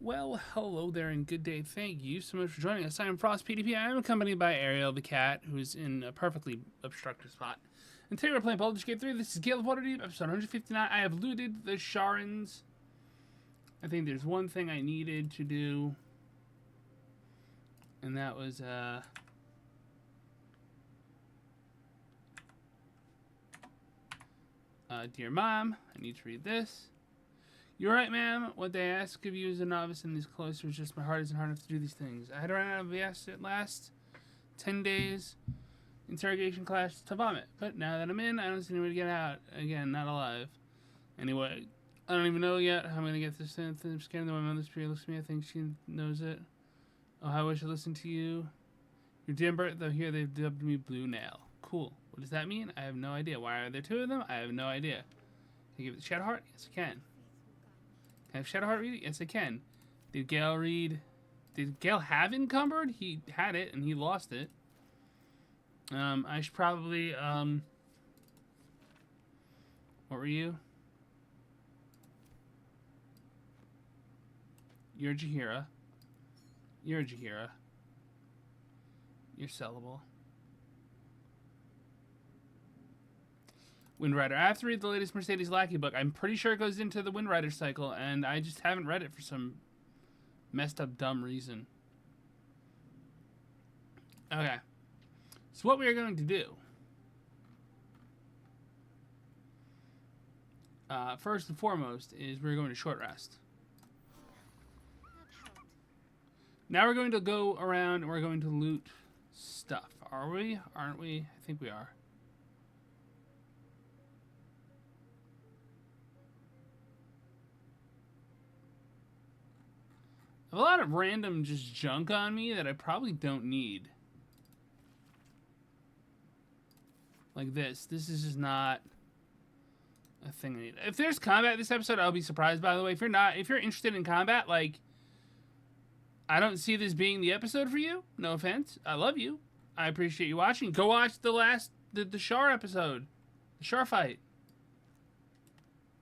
Well, hello there and good day. Thank you so much for joining us. I am FrostPDP. I am accompanied by Ariel the cat, who's in a perfectly obstructed spot. And today we're playing Baldur's Gate 3. This is Gale of Waterdeep, episode 159. I have looted the Sharans. I think there's one thing I needed to do. And that was, Dear Mom, I need to read this. You're right, ma'am. What they ask of you as a novice in these cloisters, just my heart isn't hard enough to do these things. I had run out of the acid last 10 days interrogation class to vomit. But now that I'm in, I don't see any way to get out. Again, not alive. Anyway, I don't even know yet how I'm going to get this in. I'm scared that my mother's spirit looks at me. I think she knows it. Oh, how I wish I listened to you. You're damn bright, though. Here they've dubbed me Blue Nail. Cool. What does that mean? I have no idea. Why are there two of them? I have no idea. Can I give it to Shadowheart? Yes, I can. Can I have Shadowheart read it? Yes, I can. Did Gale read? Did Gale have Encumbered? He had it, and he lost it. I should probably, what were you? You're Jaheira. You're Jaheira. You're sellable. Windrider. I have to read the latest Mercedes Lackey book. I'm pretty sure it goes into the Windrider cycle, and I just haven't read it for some messed up, dumb reason. Okay. So what we are going to do, first and foremost, is we're going to short rest. Now we're going to go around and we're going to loot stuff. Are we? Aren't we? I think we are. I have a lot of random just junk on me that I probably don't need. Like this. This is just not a thing I need. If there's combat this episode, I'll be surprised, by the way. If you're interested in combat, like, I don't see this being the episode for you. No offense. I love you. I appreciate you watching. Go watch the Shar episode. The Shar fight.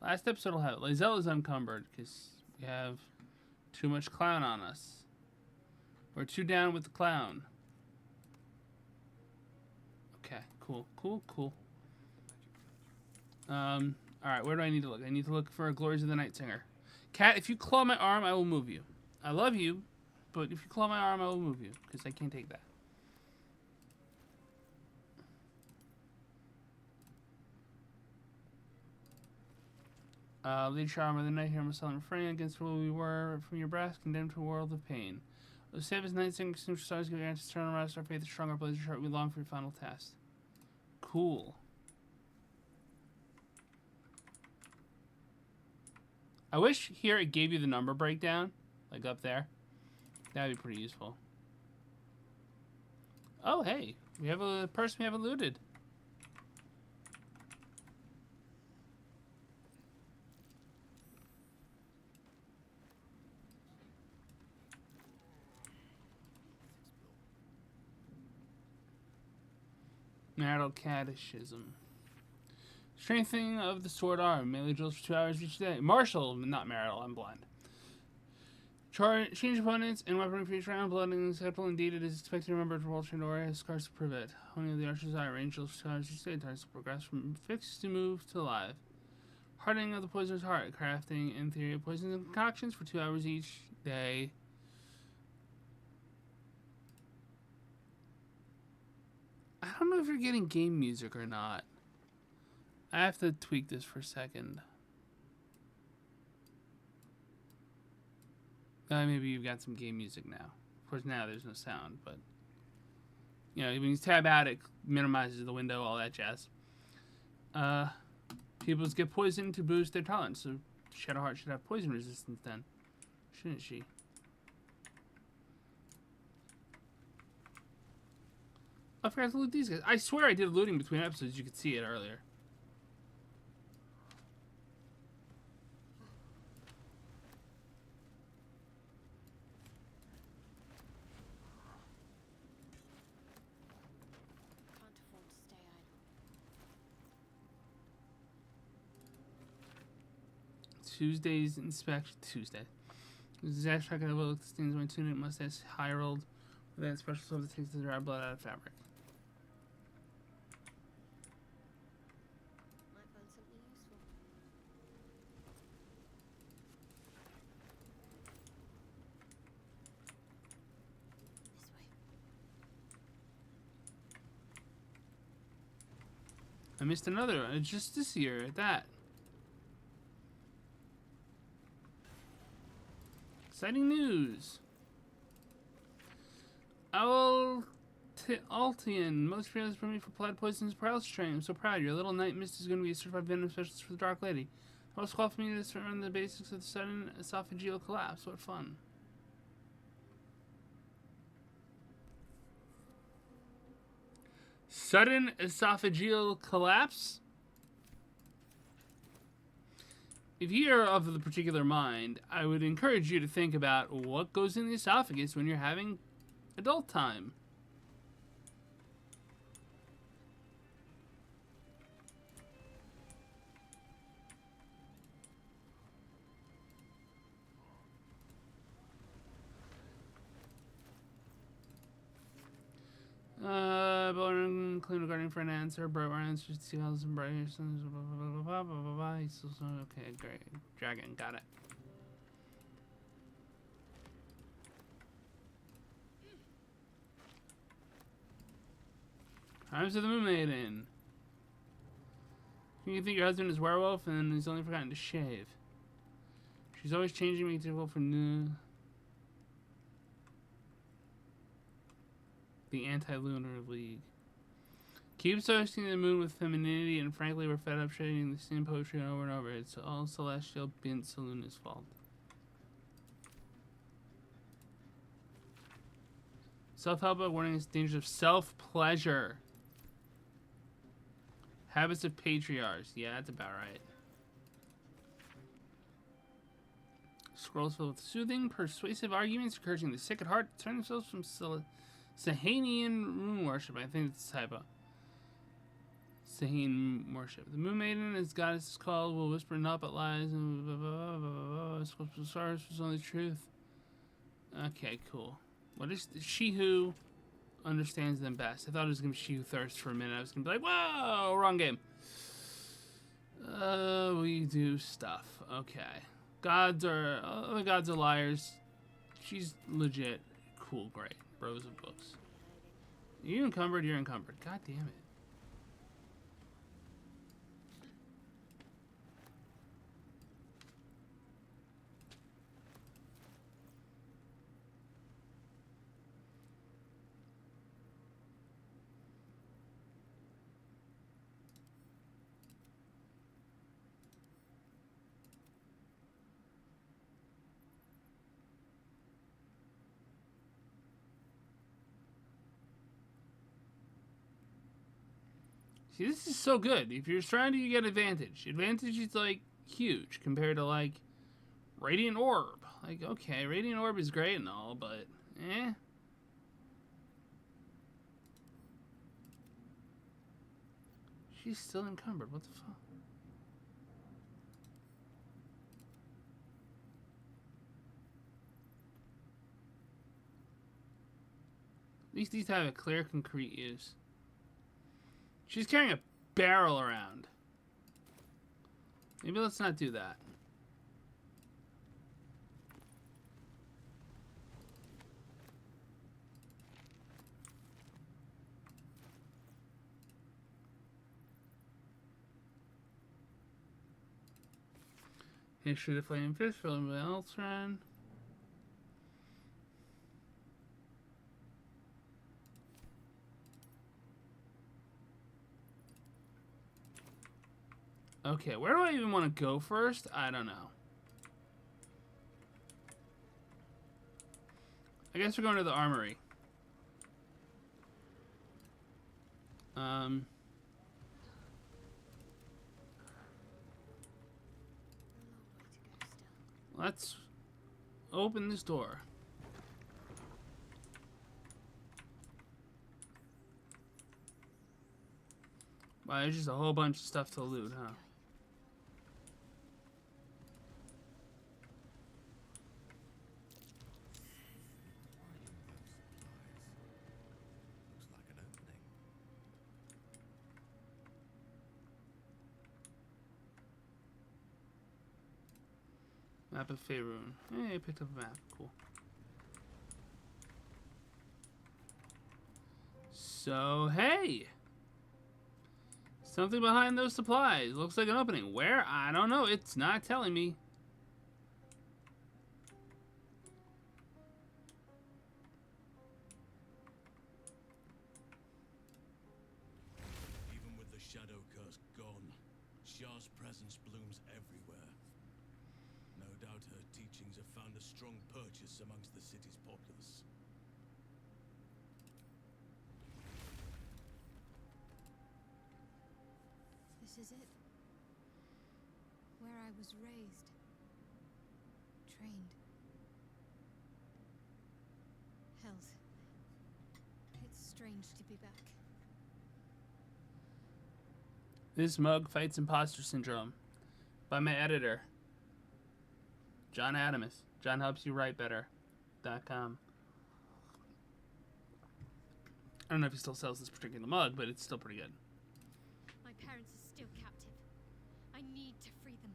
Last episode will have it. Lae'zel's Encumbered, because we have too much clown on us. We're too down with the clown. Okay, cool. Alright, where do I need to look? I need to look for Glories of the Night Singer. Cat, if you claw my arm, I will move you. I love you, but if you claw my arm, I will move you, because I can't take that. Lead charm of the night here, Marcel and refrain against who we were from your breath, condemned to a world of pain. O save as night singer, extinguish stars, give your answers, turn around, our faith is stronger, blaze your heart, we long for your final test. Cool. I wish here it gave you the number breakdown, like up there. That'd be pretty useful. Oh, hey, we have a person we haven't looted. Marital Catechism. Strengthening of the sword arm. Melee drills for 2 hours each day. Martial, not marital, I'm blind. Change opponents and weaponry for each round. Blooding is acceptable. Indeed, it is expected to remember to roll trained warrior has scars to prove it. Honing of the archer's eye. Range drills for 2 hours each day. Time to progress from fixed to move to live. Hardening of the poisoner's heart. Crafting in theory of poisons and concoctions for 2 hours each day. I don't know if you're getting game music or not. I have to tweak this for a second. Maybe you've got some game music now. Of course, now there's no sound, but you know, when you tab out, it minimizes the window, all that jazz. People get poisoned to boost their tolerance, so Shadowheart should have poison resistance then, shouldn't she? I forgot to loot these guys. I swear I did looting between episodes. You could see it earlier. Can't afford to stay idle. Tuesday's inspection. Tuesday. This is actually going to look the stains of my tunic mustache high rolled with that special stuff that takes the dry blood out of fabric. Might find something useful. This way. I missed another one just this year at that. Exciting news. Altian, most fearless for me for blood poisons paralysis training. I'm so proud. Your little night mist is going to be a certified venom specialist for the Dark Lady. Most call for me to learn the basics of the sudden esophageal collapse. What fun. Sudden esophageal collapse? If you're of the particular mind, I would encourage you to think about what goes in the esophagus when you're having adult time. Baldur claimed regarding for an answer. Bright answers to seagulls and bright suns. Blah blah blah blah blah blah blah. He's still okay. Great. Dragon, got it. Times of the Moon Maiden. You think your husband is a werewolf and he's only forgotten to shave. She's always changing, making it difficult for new. The Anti-Lunar League. Keep associating the moon with femininity, and frankly, we're fed up shading the same poetry over and over. It's all Celestial Bint Saloon's fault. Self-help book warning us dangers of self-pleasure. Habits of patriarchs. Yeah, that's about right. Scrolls filled with soothing, persuasive arguments encouraging the sick at heart to turn themselves from Sahanian moon worship. I think it's a typo. Sahanian worship. The Moon Maiden, as goddess is called, will whisper not but lies and blah, blah, blah, blah. Sculptural stars was only truth. Okay, cool. What is she who understands them best? I thought it was gonna be she who thirsts for a minute. I was gonna be like, whoa, wrong game. We do stuff. Okay. Other gods are liars. She's legit. Cool, great. Bros of books. You encumbered, you're encumbered. God damn it. See, this is so good. If you're surrounded, you get advantage. Advantage is, like, huge compared to, like, Radiant Orb. Like, okay, Radiant Orb is great and all, but, eh. She's still encumbered. What the fuck? At least these have a clear, concrete use. She's carrying a barrel around. Maybe let's not do that. History of the Flaming Fist, Philip Eltran. Okay, where do I even want to go first? I don't know. I guess we're going to the armory. Let's open this door. Wow, there's just a whole bunch of stuff to loot, huh? Map of Faerun. Hey, I picked up a map. Cool. So, hey! Something behind those supplies. Looks like an opening. Where? I don't know. It's not telling me. Even with the shadow curse gone, Shah's presence blooms everywhere. No doubt her teachings have found a strong purchase amongst the city's populace. This is it. Where I was raised. Trained. Held. It's strange to be back. This mug fights imposter syndrome. By my editor, John Adamus. John helps you write better.com. I don't know if he still sells this particular mug, but it's still pretty good. My parents are still captive. I need to free them.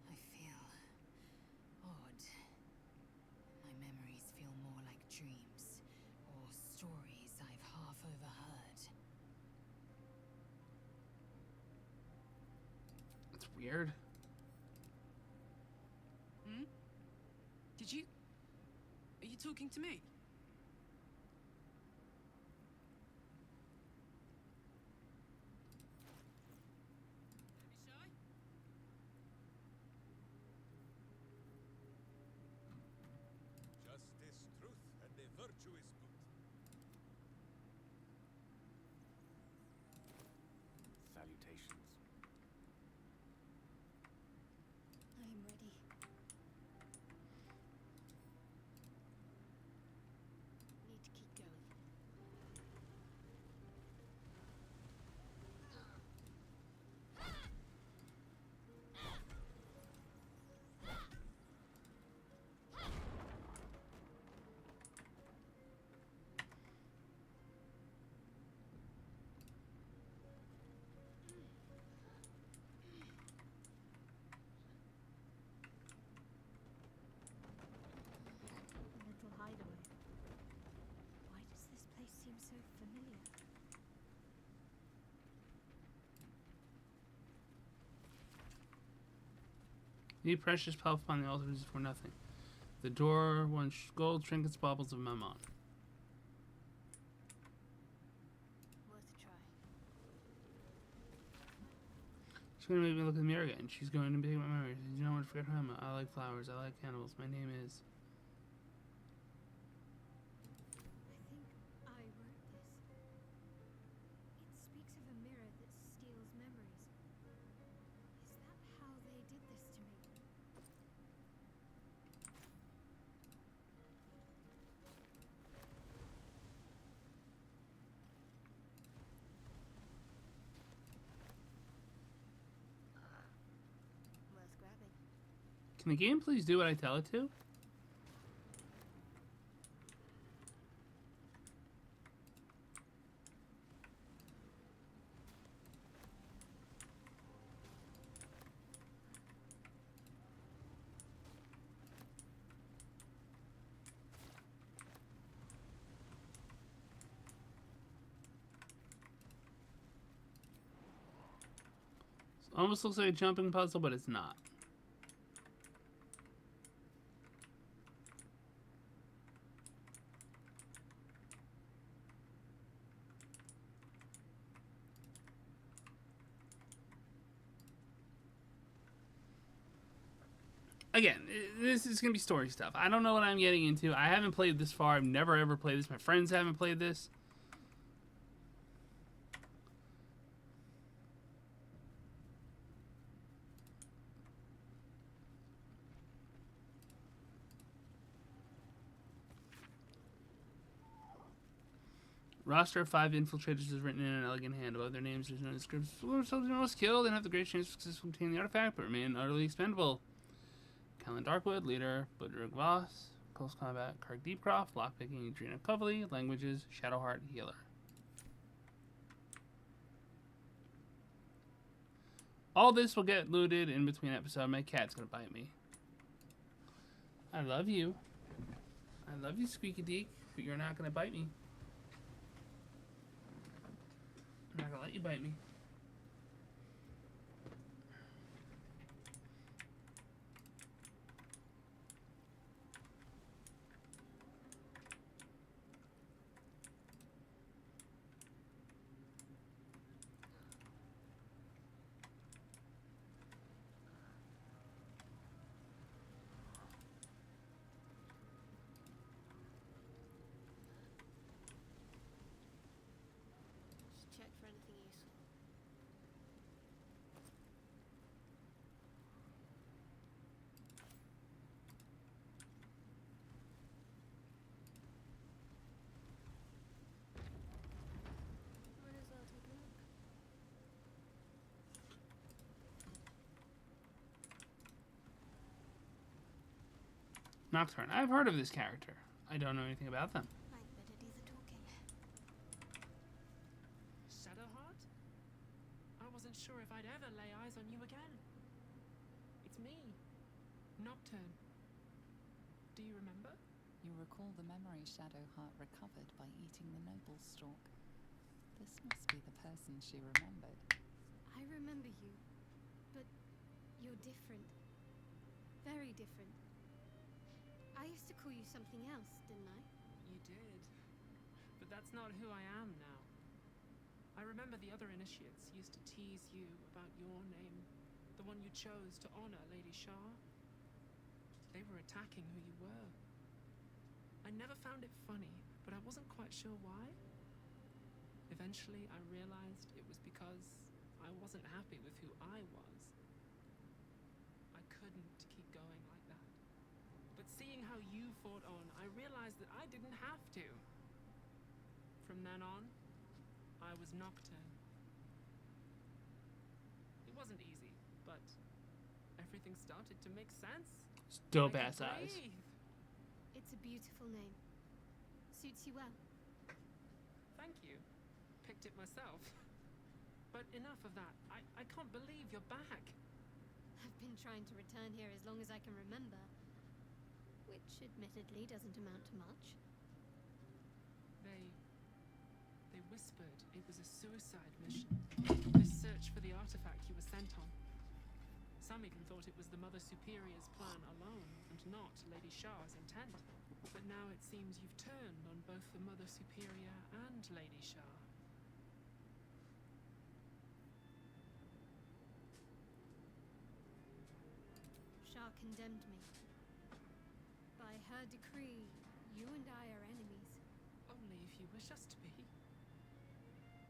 I feel odd. My memories feel more like dreams or stories I've half overheard. It's weird. Did you? Are you talking to me? Justice, truth, and the virtue is good. Salutations. I am ready. Need to keep going. A little hideaway. Why does this place seem so familiar? Need precious pelf upon the altar is for nothing. The door, one gold, trinkets, baubles of mammon. Worth a try. She's gonna make me look in the mirror again. She's going to take my memories. You don't want to forget her. I like flowers. I like candles. My name is. I think I wrote this. It speaks of a mirror that steals memories. Is that how they did this to me? Worth grabbing. Can the game please do what I tell it to? Almost looks like a jumping puzzle, but it's not. Again, this is going to be story stuff. I don't know what I'm getting into. I haven't played this far. I've never ever played this. My friends haven't played this. Roster of 5 infiltrators is written in an elegant hand. Above their names, there's no description. Soldiers most killed and have the greatest chance of successfully obtaining the artifact, but remain utterly expendable. Callan Darkwood, leader, Baldur Voss, close combat, Karg Deepcroft, lockpicking, Adrena Coverley, languages, Shadowheart, healer. All this will get looted in between episodes. My cat's gonna bite me. I love you. I love you, Squeaky Deek, but you're not gonna bite me. I'm not gonna let you bite me. Just check for anything useful. Might as well take a look. Nocturne. I've heard of this character. I don't know anything about them. I'd better do the talking. Shadowheart? I wasn't sure if I'd ever lay eyes on you again. It's me, Nocturne. Do you remember? You recall the memory Shadowheart recovered by eating the noble stalk. This must be the person she remembered. I remember you, but you're different. Very different. I used to call you something else, didn't I? You did. But that's not who I am now. I remember the other initiates used to tease you about your name, the one you chose to honor Lady Shah. They were attacking who you were. I never found it funny, but I wasn't quite sure why. Eventually, I realized it was because I wasn't happy with who I was. I couldn't keep going like that. But seeing how you fought on, I realized that I didn't have to. From then on, I was Nocturne. It wasn't easy, but everything started to make sense. Dope I ass could eyes. breathe. It's a beautiful name. Suits you well. Thank you. Picked it myself. But enough of that. I can't believe you're back. I've been trying to return here as long as I can remember. Which, admittedly, doesn't amount to much. They whispered it was a suicide mission. This search for the artifact you were sent on. Some even thought it was the Mother Superior's plan alone, and not Lady Shah's intent. But now it seems you've turned on both the Mother Superior and Lady Shah. Shah condemned me. By her decree, you and I are enemies. Only if you wish us to be.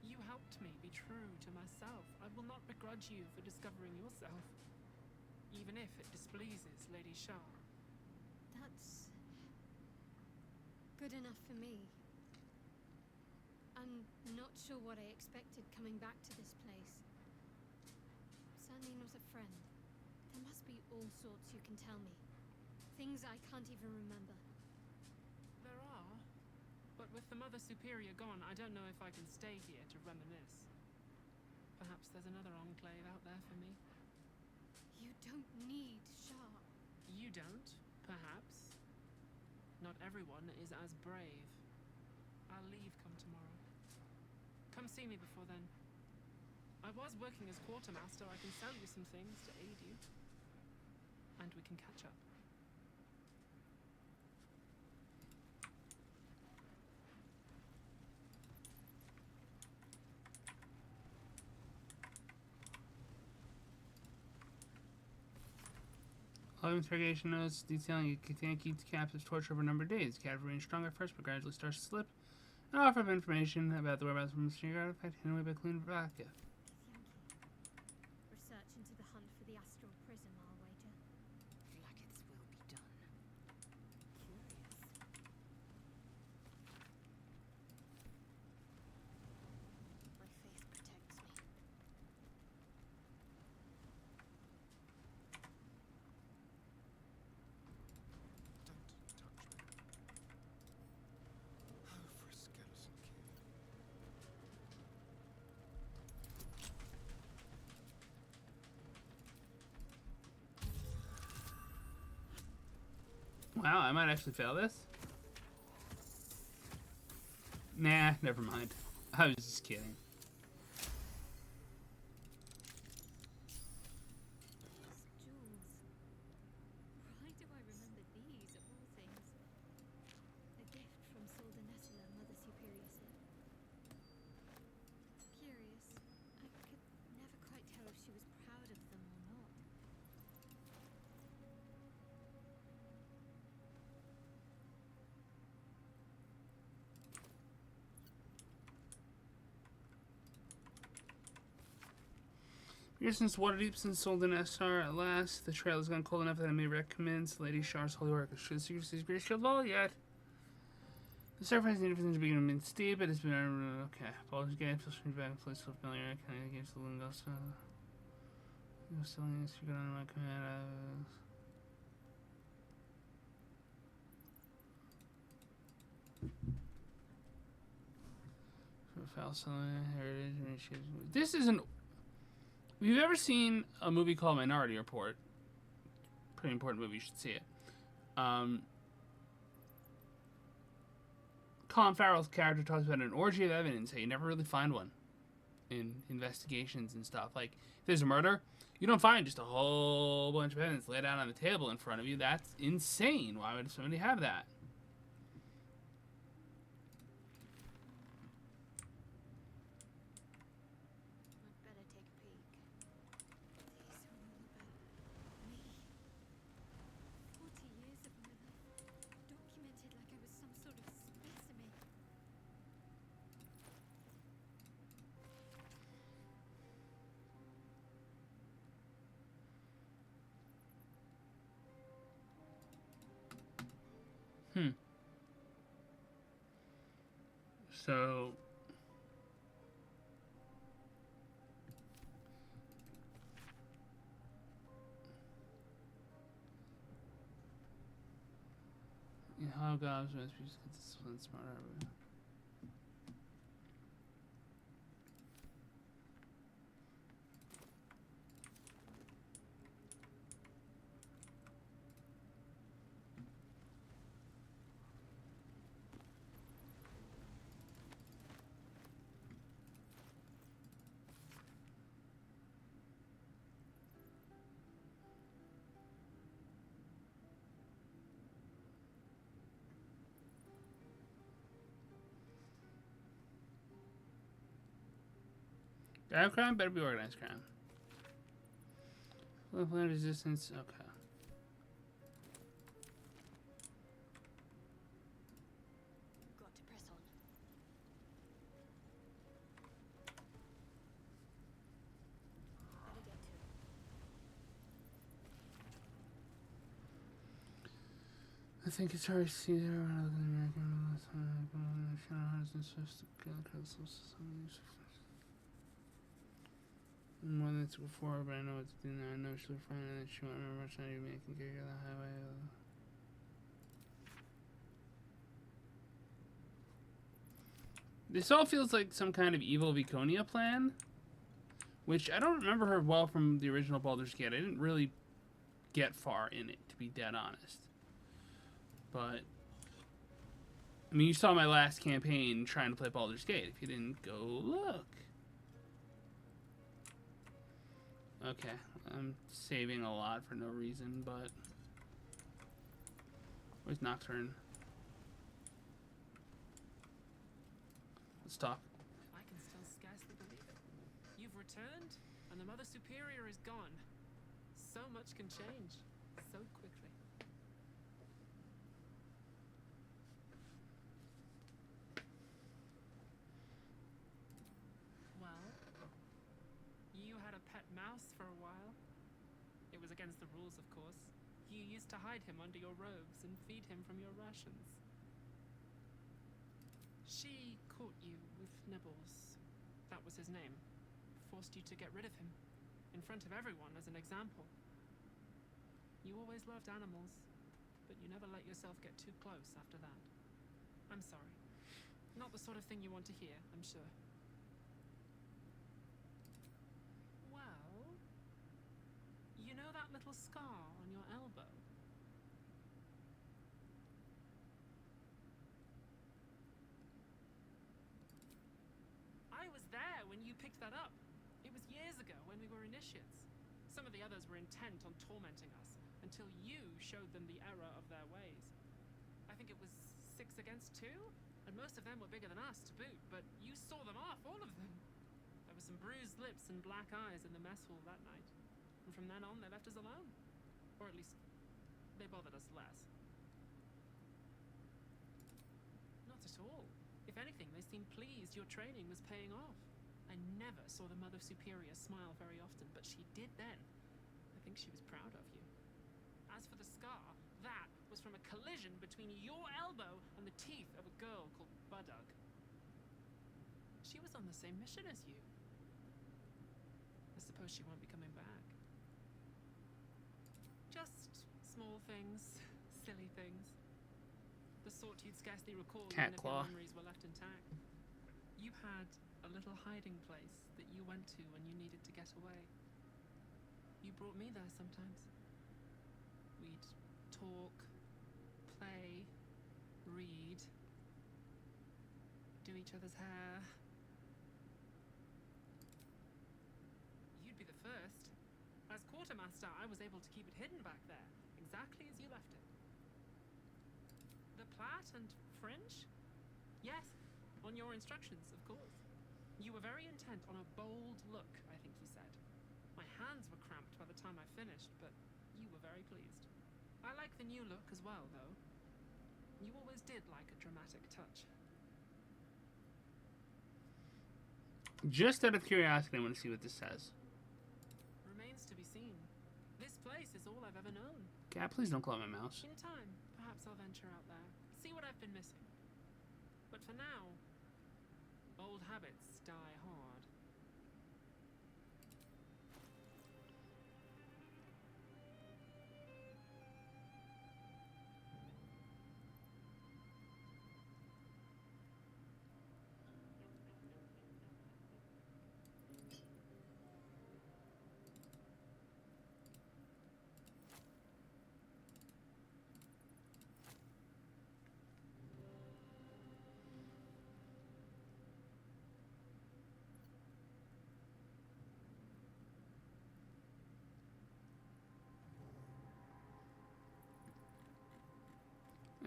You helped me be true to myself. I will not begrudge you for discovering yourself, even if it displeases Lady Shah. That's good enough for me. I'm not sure what I expected coming back to this place. Certainly not a friend. There must be all sorts you can tell me. Things I can't even remember. There are, but with the Mother Superior gone, I don't know if I can stay here to reminisce. Perhaps there's another enclave out there for me. You don't need Shah. You don't, perhaps. Not everyone is as brave. I'll leave come tomorrow. Come see me before then. I was working as quartermaster. I can sell you some things to aid you. And we can catch up. All interrogation notes detailing Yankee captive's torture over a number of days. The captive remains strong at first, but gradually starts to slip. An offer of information about the whereabouts of a mysterious artifact hidden away by Queen Vodka. Research into the hunt for the astral prism, I'll wager. Flaggets will be done. Curious. My faith protects me. Don't touch me. Oh, for a skeleton kid. Wow, I might actually fail this. Nah, never mind. I was just kidding. These jewels. Why do I remember these of all things? A gift from Soldanessla, Mother Superior said. Curious. I could never quite tell if she was proud of them or not. Here since Waterdeep since Soldanessla at last, the trail has gone cold enough that I may recommence Lady Shar's holy work. Should the secret city's great shield wall yet? The sacrifice needed for things to begin to be steep, but it's been okay. Baldur's Gate, feel free back and place so familiar. Can I engage the Lingos? You're still in this, you got on my command. Foul selling heritage. This isn't. If you've ever seen a movie called Minority Report, pretty important movie, you should see it. Colin Farrell's character talks about an orgy of evidence that you never really find one in investigations and stuff. Like, if there's a murder, you don't find just a whole bunch of evidence laid out on the table in front of you. That's insane. Why would somebody have that? I'd better take a peek. These are all about me. 40 years of my life, documented like I was some sort of specimen. So, how gods must be disciplined, smarter. Dive crime better be organized crime. Land resistance. Okay. Got to press on. Better get to it. I think it's hard to see there when I look at the American Shadowheart and supposed to kill the crystals. More than it's before, but I know what to do now. I know she'll find it, and she won't remember much. Not even making care of the highway. This all feels like some kind of evil Viconia plan, which I don't remember her well from the original Baldur's Gate. I didn't really get far in it, to be dead honest. But I mean, you saw my last campaign trying to play Baldur's Gate. If you didn't, go look. Okay, I'm saving a lot for no reason, but where's Nocturne? Let's talk. I can still scarcely believe it. You've returned, and the Mother Superior is gone. So much can change so quickly. Well, you had a pet mouse for a while. It was against the rules, of course. You used to hide him under your robes and feed him from your rations. She caught you with Nibbles. That was his name. Forced you to get rid of him. In front of everyone as an example. You always loved animals, but you never let yourself get too close after that. I'm sorry. Not the sort of thing you want to hear, I'm sure. Well, you know that little scar on your elbow? picked that up. It was years ago when we were initiates. Some of the others were intent on tormenting us until you showed them the error of their ways. I think it was 6 against 2, and most of them were bigger than us to boot, but you saw them off, all of them. There were some bruised lips and black eyes in the mess hall that night, and from then on they left us alone. Or at least, they bothered us less. Not at all. If anything, they seemed pleased your training was paying off. I never saw the Mother Superior smile very often, but she did then. I think she was proud of you. As for the scar, that was from a collision between your elbow and the teeth of a girl called Baldur. She was on the same mission as you. I suppose she won't be coming back. Just small things, silly things. The sort you'd scarcely recall Cat even if claw. your memories were left intact. You had a little hiding place that you went to when you needed to get away. You brought me there sometimes. We'd talk, play, read, do each other's hair. You'd be the first. As quartermaster, I was able to keep it hidden back there, exactly as you left it. The plait and fringe? Yes, on your instructions, of course. You were very intent on a bold look, I think you said. My hands were cramped by the time I finished, but you were very pleased. I like the new look as well, though. You always did like a dramatic touch. Just out of curiosity, I want to see what this says. Remains to be seen. This place is all I've ever known. Cat, please don't claw my mouse. In time, perhaps I'll venture out there, see what I've been missing. But for now, old habits die hard.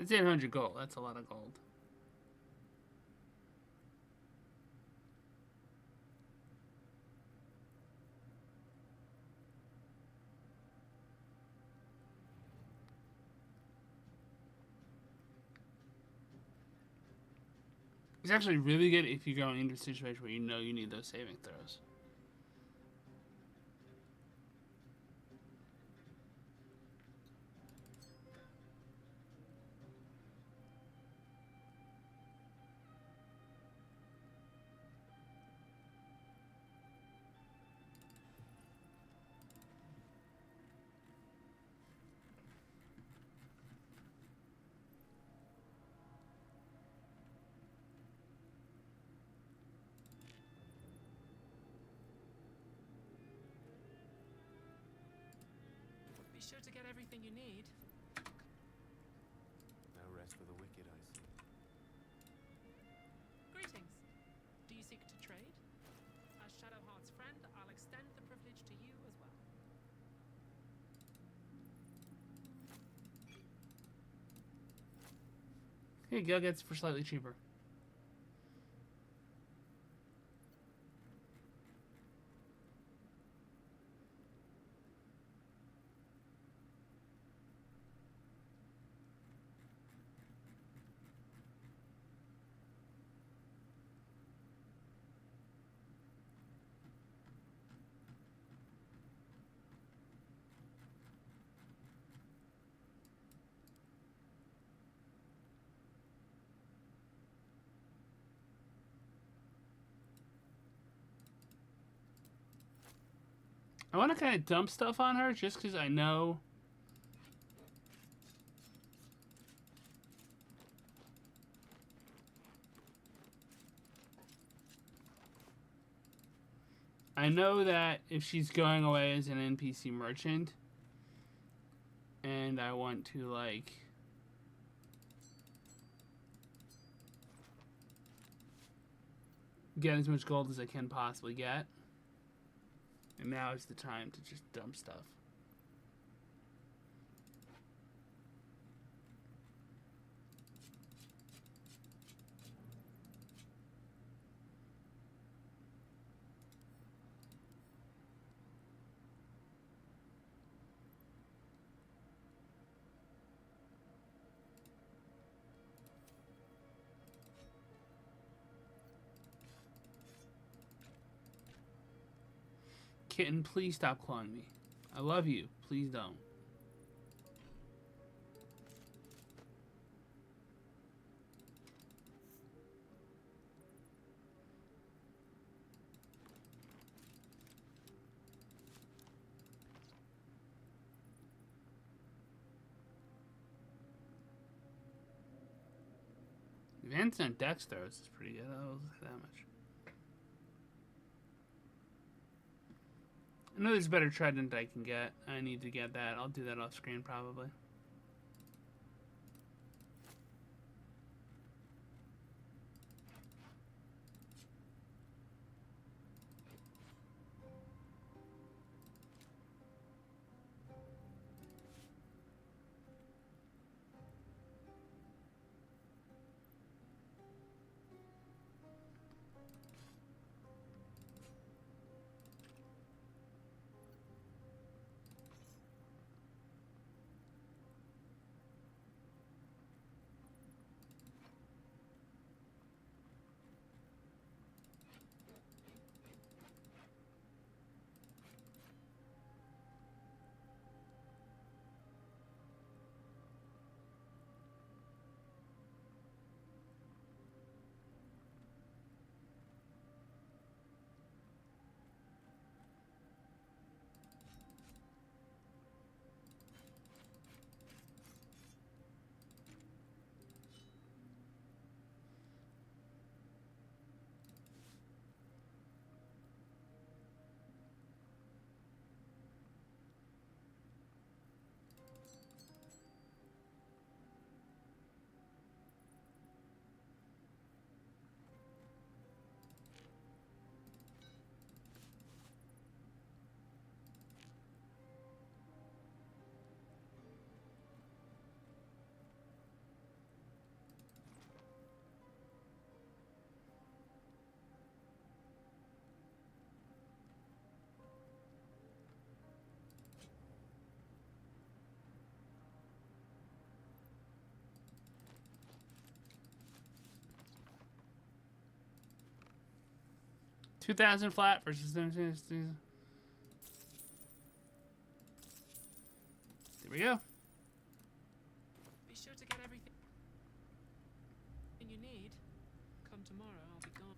It's 800 gold. That's a lot of gold. It's actually really good if you're going into a situation where you know you need those saving throws. Be sure to get everything you need. No rest for the wicked, I see. Greetings. Do you seek to trade? As Shadowheart's friend, I'll extend the privilege to you as well. Hey, Gale gets it for slightly cheaper. I want to kind of dump stuff on her just because I know. I know that if she's going away as an NPC merchant, and I want to, like, get as much gold as I can possibly get. And now is the time to just dump stuff. Kitten, please stop clawing me. I love you. Please don't. Advanced on Dex throws is pretty good. Oh, look at that much. I know there's a better trident I can get. I need to get that. I'll do that off screen probably. $2,000 flat versus there we go. Be sure to get everything you need. Come tomorrow, I'll be gone.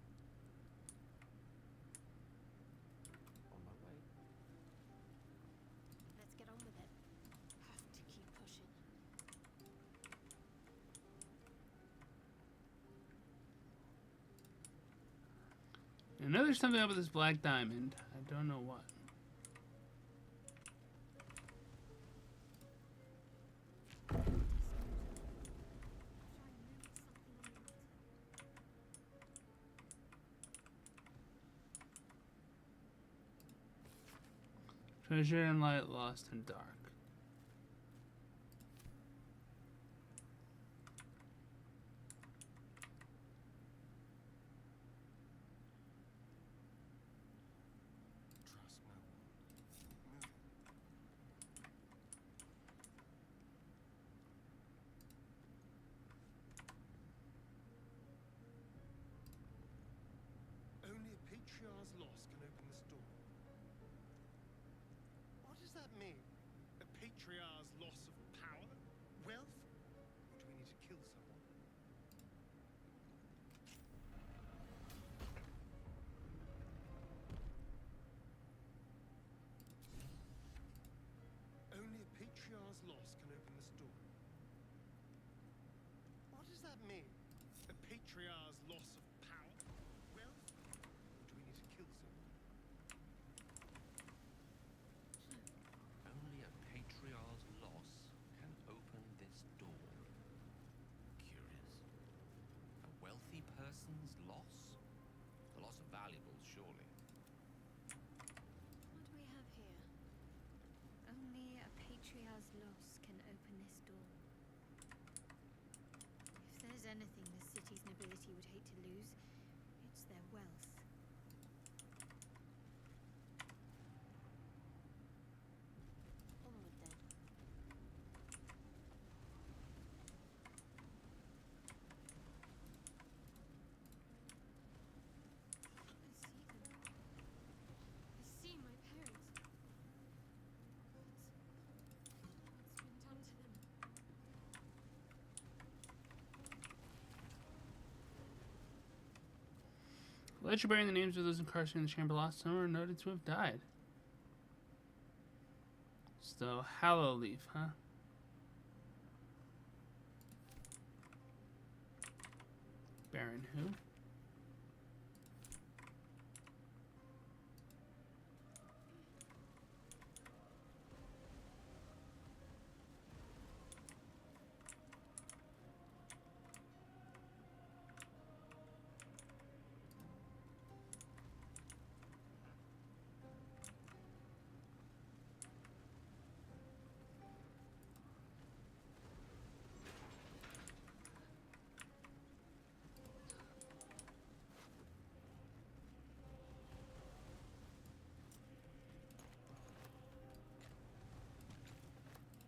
On my way. Let's get on with it. Have to keep pushing. I know there's something up with this black diamond. I don't know what. Treasure in light, lost in dark. Trust no one. Moving. Only a patriarch's loss can open this door. What does that mean? A patriarch's loss of power? Wealth? Or do we need to kill someone? Only a patriarch's loss can open this door. What does that mean? A patriarch's loss of power? Wealth? Or do we need to kill someone? Only a patriarch's loss can open this door. Curious. A wealthy person's loss? The loss of valuables, surely. What do we have here? Only a patriarch's loss can open this door. If there's anything the city's nobility would hate to lose, it's their wealth. Onward then. I see my parents. What's been done to them? Ledger bearing the names of those incarcerated in the chamber last summer are noted to have died. So, Hallow Leaf, huh? Baron who?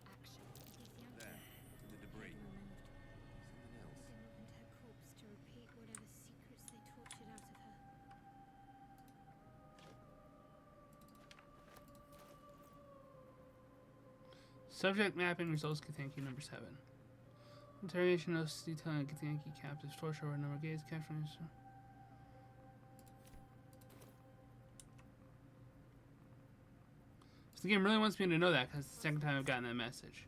Action. These young There, in the debris. removed. Something else. They opened her corpse to repeat whatever secrets they tortured out of her. Subject mapping results Githyanki number 7. Interrogation notes detailing Githyanki captives torture over a number of gays captured. So the game really wants me to know that because it's the second time I've gotten that message.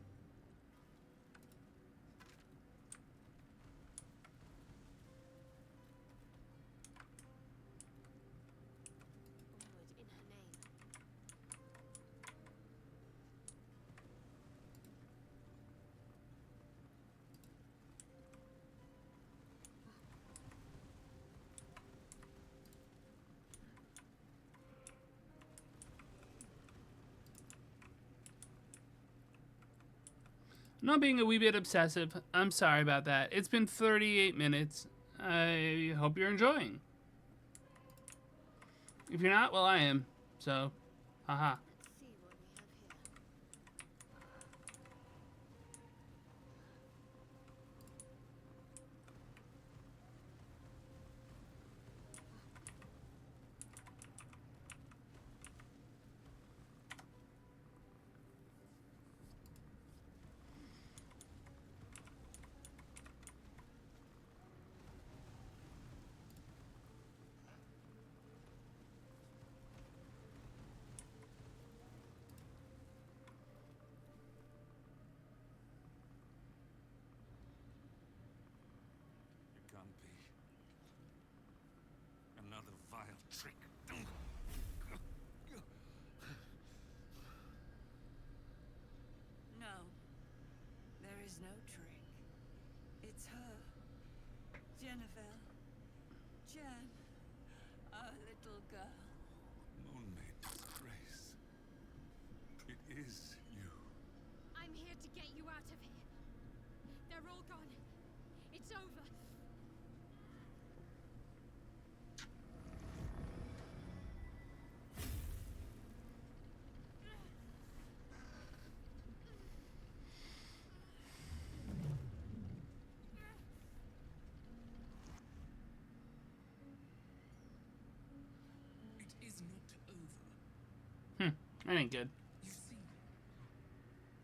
Onward in her name. Not being a wee bit obsessive. I'm sorry about that. It's been 38 minutes. I hope you're enjoying. If you're not, well, I am. So, haha. Let's see what we have here. You can't be. Another vile trick. No, there is no trick. It's her. Jennifer. Jen. Our little girl. Moonmaid disgrace. It is you. I'm here to get you out of here. They're all gone. It's over. It is not over. That ain't good. You see,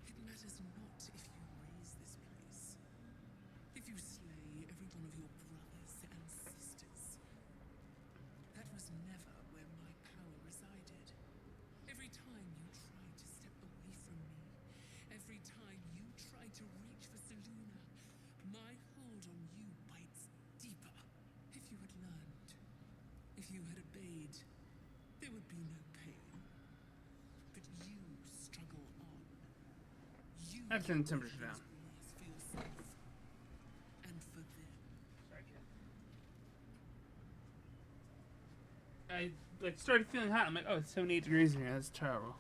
it matters not if you raise this place, if you slay every one of your brothers and sisters. That was never where my power resided. Every time you tried to step away from me, every time you tried to reach for Seluna, my hold on you bites deeper. If you had learned, if you had obeyed, there would be no pain. But you struggle on. You I have to turn the temperature make down. those walls feel safe. And for them. Sorry, kid. like started feeling hot. I'm like, oh, it's 78 degrees in here. That's terrible.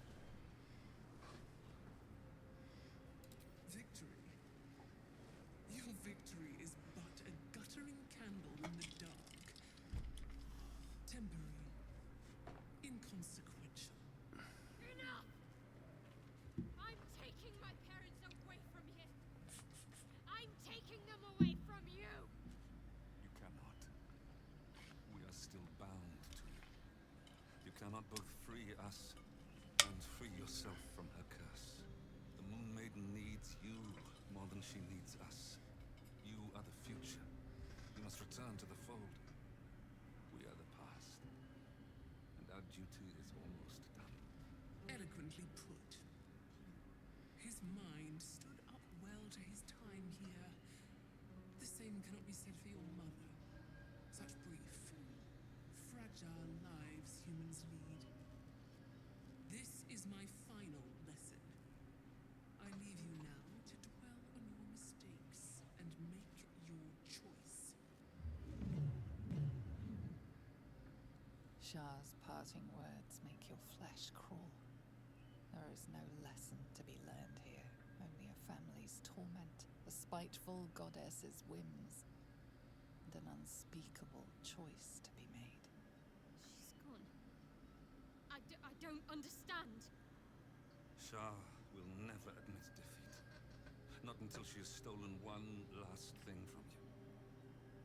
Victory. Your victory is but a guttering candle in the dark. Temporary. Inconsequential. Enough! I'm taking my parents away from here. I'm taking them away from you. You cannot. We are still bound to you. You cannot both free us and free yourself from her curse. The Moon Maiden needs you more than she needs us. You are the future. You must return to the fold. We are the past. And our duty is almost done. Eloquently put. His mind stood up well to his time here. The same cannot be said for your mother. Such brief, fragile lives humans lead. This is my final lesson. I leave you now to dwell on your mistakes and make your choice. Shah's parting words make your flesh crawl. There is no lesson to be learned here, only a family's torment, a spiteful goddess's whims, and an unspeakable choice to be made. She's gone. I don't understand. Shah will never admit defeat. Not until she has stolen one last thing from you.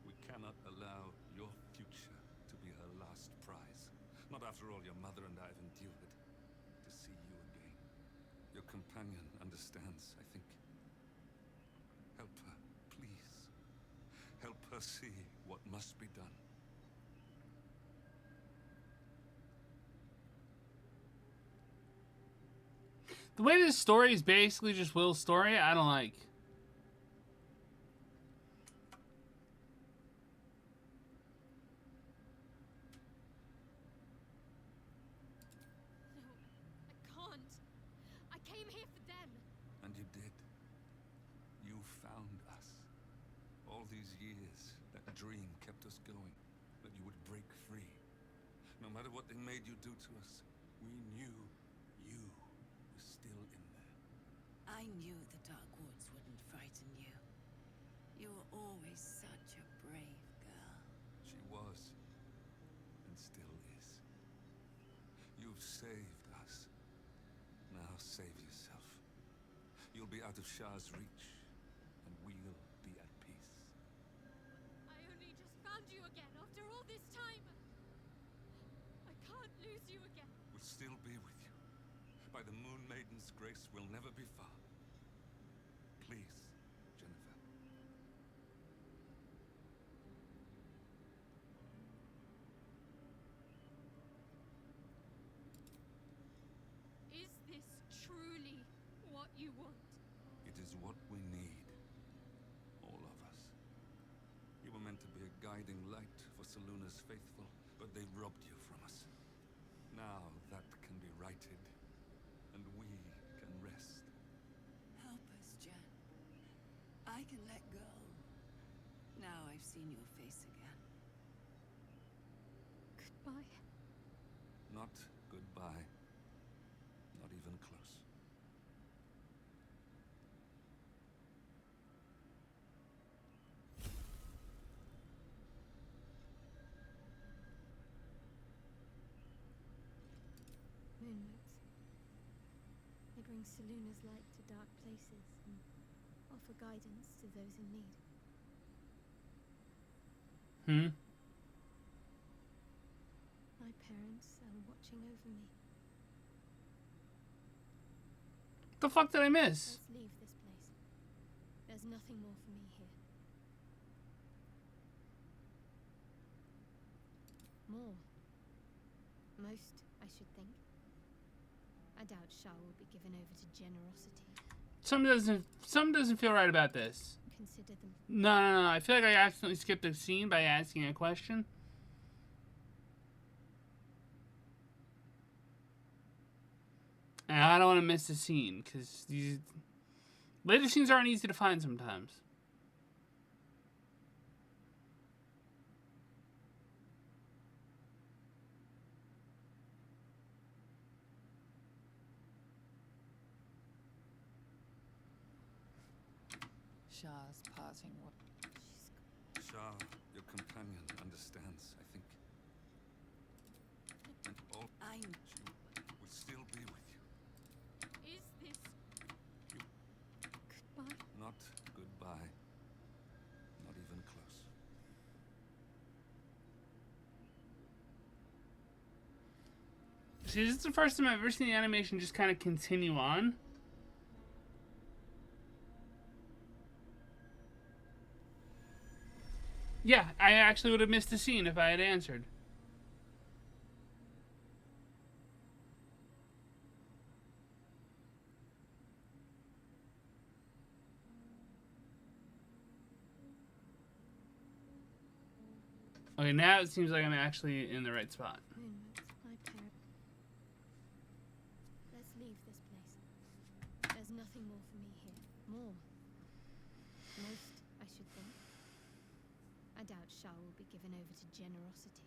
We cannot allow your future to be her last prize. Not after all your mother and I have endured. To see you again. Your companion understands, I think. Help her, please. Help her see what must be done. The way this story is basically just Will's story, I don't like. No, I can't. I came here for them. And you did. You found us. All these years, that dream kept us going. That you would break free. No matter what they made you do to us, we knew you were still in there. I knew the Dark Woods wouldn't frighten you. You were always such a brave girl. She was. And still is. You've saved us. Now save yourself. You'll be out of Shah's reach. And we'll be at peace. I only just found you again after all this time. I can't lose you again. We'll still be with you. By the Moon Maiden's grace, we'll never be far. Please, Jennifer. Is this truly what you want? It is what we need. All of us. You were meant to be a guiding light for Seluna's faithful, but they robbed you from us. Now that can be righted, and we can rest. Help us, Jen. I can let go. Now I've seen your face again. Goodbye. Not goodbye. Not even close. Moonlets. They bring Seluna's light to dark places and offer guidance to those in need. My parents are watching over me. The fuck did I miss? Let's leave this place. There's nothing more for me here. More. Most, I should think. I doubt Shah will be given over to generosity. Some doesn't feel right about this. Consider them. No. I feel like I accidentally skipped a scene by asking a question. And I don't want to miss a scene, because these later scenes aren't easy to find sometimes. Shah's parting words. Shah, your companion, understands, I think. And all I'm... she will still be with you. Is this goodbye? Not goodbye. Not even close. See, this is the first time I've ever seen the animation just kind of continue on. Yeah, I actually would have missed the scene if I had answered. Okay, now it seems like I'm actually in the right spot. Moonmoot, my parent. Let's leave this place. There's nothing more for me here. More. Most, I should think. I doubt Shah will be given over to generosity.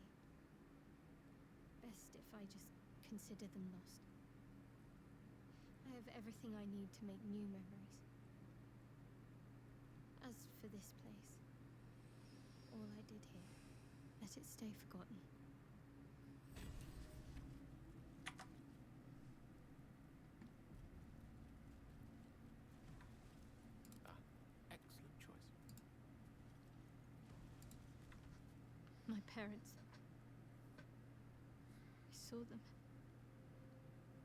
Best if I just consider them lost. I have everything I need to make new memories. As for this place, all I did here, let it stay forgotten. Excellent choice. My parents. I saw them.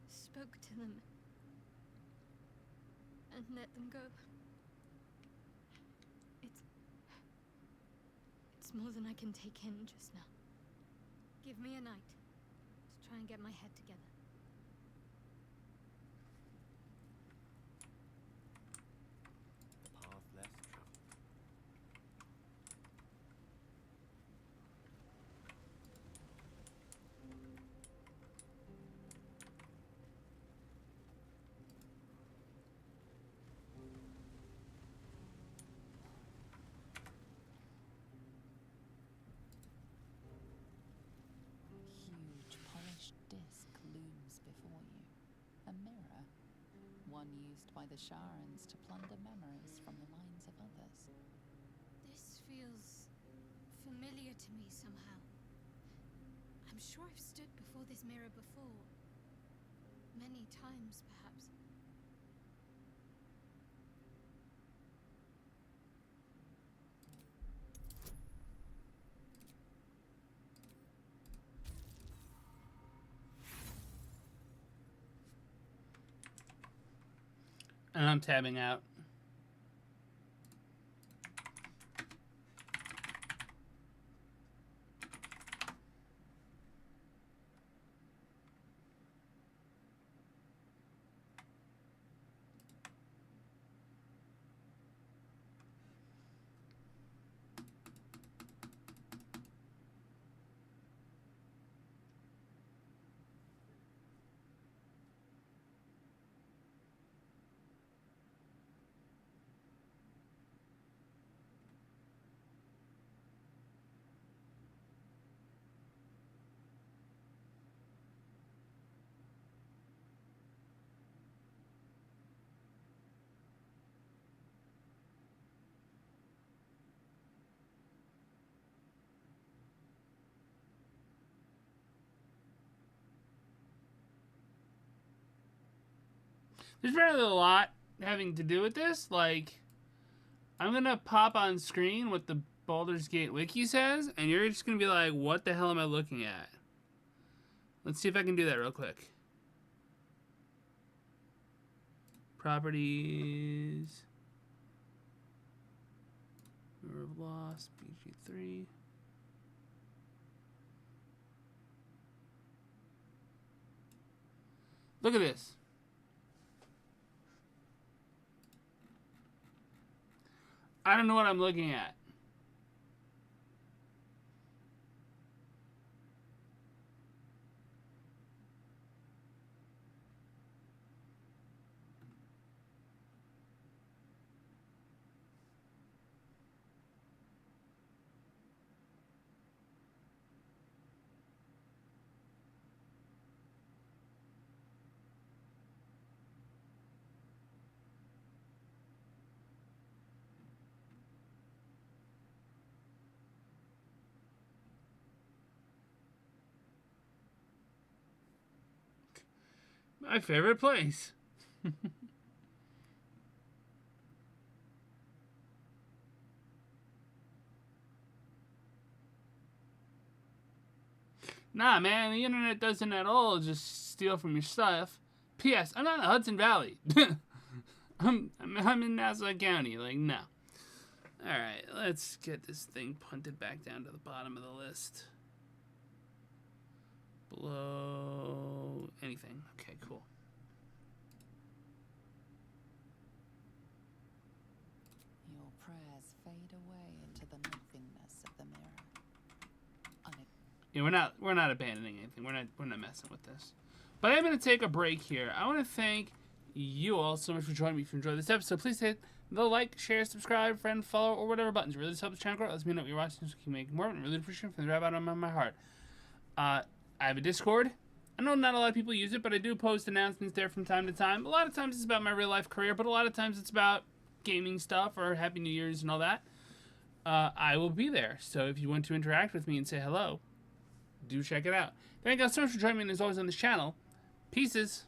Spoke to them. And let them go. It's more than I can take in just now. Give me a night to try and get my head together. The path less traveled. Huge polished disc looms before you. A mirror. One used by the Sharans to plunder memories from the minds of others. This feels familiar to me somehow. I'm sure I've stood before this mirror before. Many times, perhaps. And I'm tabbing out. There's really a lot having to do with this. Like, I'm going to pop on screen what the Baldur's Gate wiki says, and you're just going to be like, what the hell am I looking at? Let's see if I can do that real quick. Properties. Mirror of Loss, BG3. Look at this. I don't know what I'm looking at. My favorite place. Nah, man, the internet doesn't at all just steal from your stuff. P.S. I'm not in the Hudson Valley. I'm in Nassau County. Like, no. Alright, let's get this thing punted back down to the bottom of the list. Below anything. Okay, cool. Your prayers fade away into the nothingness of the mirror. Yeah, we're not abandoning anything. We're not messing with this. But I'm gonna take a break here. I want to thank you all so much for joining me. If you enjoyed this episode, please hit the like, share, subscribe, friend, follow, or whatever buttons. It really helps the channel grow. It lets me know what you're watching, so we can make more. I really appreciate it from the right bottom of my heart. I have a Discord. I know not a lot of people use it, but I do post announcements there from time to time. A lot of times it's about my real life career, but a lot of times it's about gaming stuff or Happy New Year's and all that. I will be there. So if you want to interact with me and say hello, do check it out. Thank you guys so much for joining me, and as always on this channel, pieces.